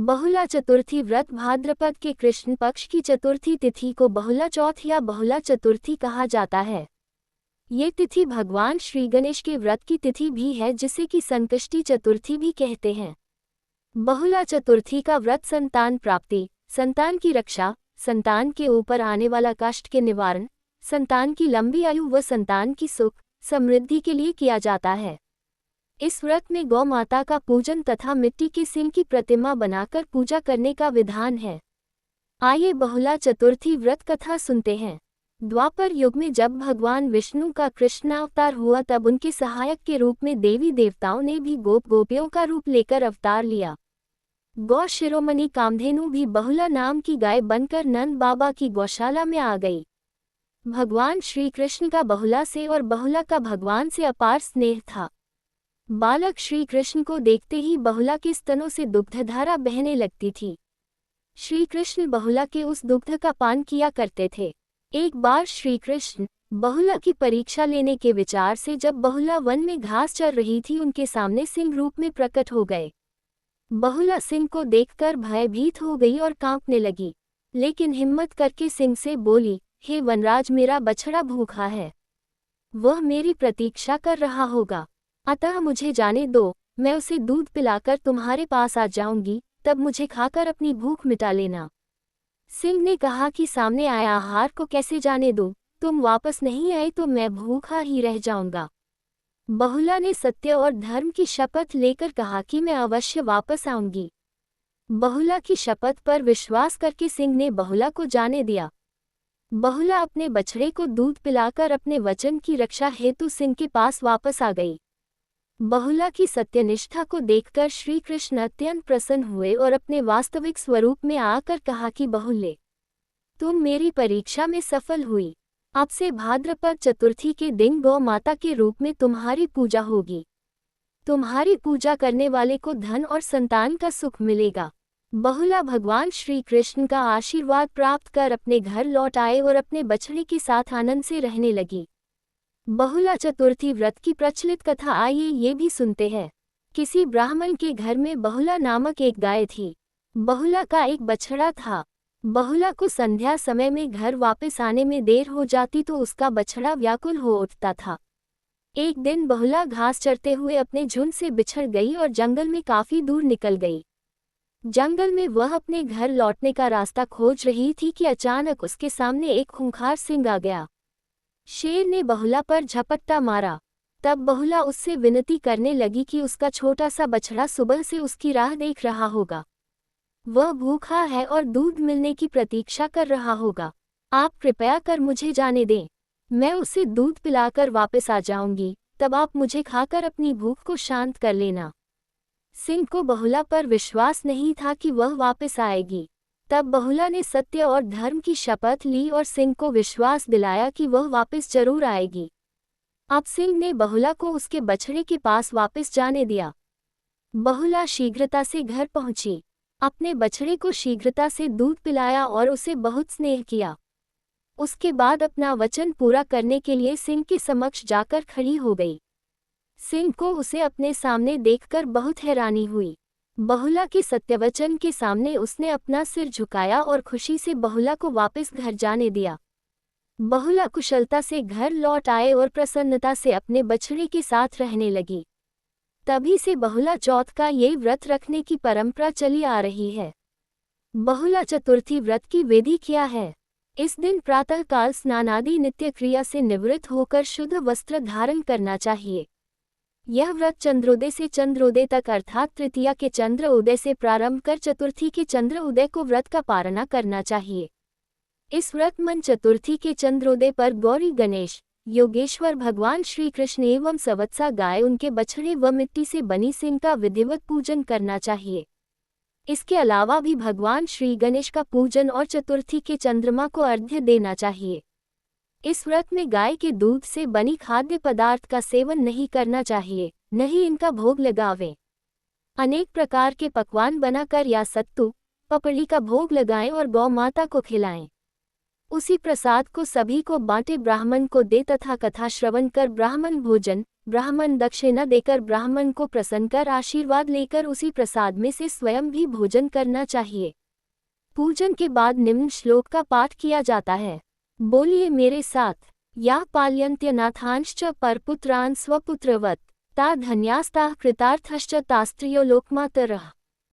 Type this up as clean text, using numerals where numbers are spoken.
बहुला चतुर्थी व्रत भाद्रपद के कृष्ण पक्ष की चतुर्थी तिथि को बहुला चौथ या बहुला चतुर्थी कहा जाता है। ये तिथि भगवान श्री गणेश के व्रत की तिथि भी है, जिसे कि संकष्टी चतुर्थी भी कहते हैं। बहुला चतुर्थी का व्रत संतान प्राप्ति, संतान की रक्षा, संतान के ऊपर आने वाला कष्ट के निवारण, संतान की लंबी आयु व संतान की सुख समृद्धि के लिए किया जाता है। इस व्रत में गौ माता का पूजन तथा मिट्टी के सिंह की प्रतिमा बनाकर पूजा करने का विधान है। आइए बहुला चतुर्थी व्रत कथा सुनते हैं। द्वापर युग में जब भगवान विष्णु का कृष्णावतार हुआ, तब उनके सहायक के रूप में देवी देवताओं ने भी गोपियों का रूप लेकर अवतार लिया। गौ शिरोमणि कामधेनु भी बहुला नाम की गाय बनकर नंद बाबा की गौशाला में आ गई। भगवान श्री कृष्ण का बहुला से और बहुला का भगवान से अपार स्नेह था। बालक श्री कृष्ण को देखते ही बहुला के स्तनों से दुग्धधारा बहने लगती थी। श्री कृष्ण बहुला के उस दुग्ध का पान किया करते थे। एक बार श्री कृष्ण बहुला की परीक्षा लेने के विचार से जब बहुला वन में घास चर रही थी, उनके सामने सिंह रूप में प्रकट हो गए। बहुला सिंह को देखकर भयभीत हो गई और कांपने लगी, लेकिन हिम्मत करके सिंह से बोली, हे वनराज, मेरा बछड़ा भूखा है, वह मेरी प्रतीक्षा कर रहा होगा, अतः मुझे जाने दो, मैं उसे दूध पिलाकर तुम्हारे पास आ जाऊंगी, तब मुझे खाकर अपनी भूख मिटा लेना। सिंह ने कहा कि सामने आए आहार को कैसे जाने दूं, तुम वापस नहीं आए तो मैं भूखा ही रह जाऊंगा। बहुला ने सत्य और धर्म की शपथ लेकर कहा कि मैं अवश्य वापस आऊंगी। बहुला की शपथ पर विश्वास करके सिंह ने बहुला को जाने दिया। बहुला अपने बछड़े को दूध पिलाकर अपने वचन की रक्षा हेतु सिंह के पास वापस आ गई। बहुला की सत्यनिष्ठा को देखकर श्री कृष्ण अत्यंत प्रसन्न हुए और अपने वास्तविक स्वरूप में आकर कहा कि बहुले, तुम मेरी परीक्षा में सफल हुई। अब से भाद्रपद चतुर्थी के दिन गौ माता के रूप में तुम्हारी पूजा होगी। तुम्हारी पूजा करने वाले को धन और संतान का सुख मिलेगा। बहुला भगवान श्री कृष्ण का आशीर्वाद प्राप्त कर अपने घर लौट आए और अपने बछड़े के साथ आनंद से रहने लगी। बहुला चतुर्थी व्रत की प्रचलित कथा आइए ये भी सुनते हैं। किसी ब्राह्मण के घर में बहुला नामक एक गाय थी। बहुला का एक बछड़ा था। बहुला को संध्या समय में घर वापस आने में देर हो जाती तो उसका बछड़ा व्याकुल हो उठता था। एक दिन बहुला घास चरते हुए अपने झुंड से बिछड़ गई और जंगल में काफी दूर निकल गई। जंगल में वह अपने घर लौटने का रास्ता खोज रही थी कि अचानक उसके सामने एक खूंखार सिंह आ गया। शेर ने बहुला पर झपट्टा मारा। तब बहुला उससे विनती करने लगी कि उसका छोटा सा बछड़ा सुबह से उसकी राह देख रहा होगा। वह भूखा है और दूध मिलने की प्रतीक्षा कर रहा होगा। आप कृपया कर मुझे जाने दें, मैं उसे दूध पिलाकर वापस आ जाऊंगी, तब आप मुझे खाकर अपनी भूख को शांत कर लेना। सिंह को बहुला पर विश्वास नहीं था कि वह वापस आएगी। तब बहुला ने सत्य और धर्म की शपथ ली और सिंह को विश्वास दिलाया कि वह वापस जरूर आएगी। अब सिंह ने बहुला को उसके बछड़े के पास वापस जाने दिया। बहुला शीघ्रता से घर पहुंची, अपने बछड़े को शीघ्रता से दूध पिलाया और उसे बहुत स्नेह किया। उसके बाद अपना वचन पूरा करने के लिए सिंह के समक्ष जाकर खड़ी हो गई। सिंह को उसे अपने सामने देखकर बहुत हैरानी हुई। बहुला के सत्यवचन के सामने उसने अपना सिर झुकाया और खुशी से बहुला को वापस घर जाने दिया। बहुला कुशलता से घर लौट आए और प्रसन्नता से अपने बछड़े के साथ रहने लगी। तभी से बहुला चौथ का ये व्रत रखने की परंपरा चली आ रही है। बहुला चतुर्थी व्रत की विधि क्या है? इस दिन प्रातःकाल स्नानादि नित्य क्रिया से निवृत्त होकर शुद्ध वस्त्र धारण करना चाहिए। यह व्रत चंद्रोदय से चंद्रोदय तक अर्थात तृतीया के चंद्र उदय से प्रारंभ कर चतुर्थी के चंद्र उदय को व्रत का पालना करना चाहिए। इस व्रत मन चतुर्थी के चंद्रोदय पर गौरी गणेश, योगेश्वर भगवान श्री कृष्ण एवं सवत्सा गाय, उनके बछड़े व मिट्टी से बनी सिंह का विधिवत पूजन करना चाहिए। इसके अलावा भी भगवान श्री गणेश का पूजन और चतुर्थी के चंद्रमा को अर्घ्य देना चाहिए। इस व्रत में गाय के दूध से बनी खाद्य पदार्थ का सेवन नहीं करना चाहिए, न ही इनका भोग लगावें। अनेक प्रकार के पकवान बनाकर या सत्तू, पपड़ी का भोग लगाएं और गौ माता को खिलाएं। उसी प्रसाद को सभी को बांटे, ब्राह्मण को दे तथा कथा श्रवण कर ब्राह्मण भोजन, ब्राह्मण दक्षिणा देकर ब्राह्मण को प्रसन्न कर आशीर्वाद लेकर उसी प्रसाद में से स्वयं भी भोजन करना चाहिए। पूजन के बाद निम्न श्लोक का पाठ किया जाता है। बोलिए मेरे साथ। या पाल्यन्त्यनाथांश्च परपुत्रान् स्वपुत्रवत् ता धन्यास्ताः कृतार्थश्च तास्त्रियो लोकमातरः।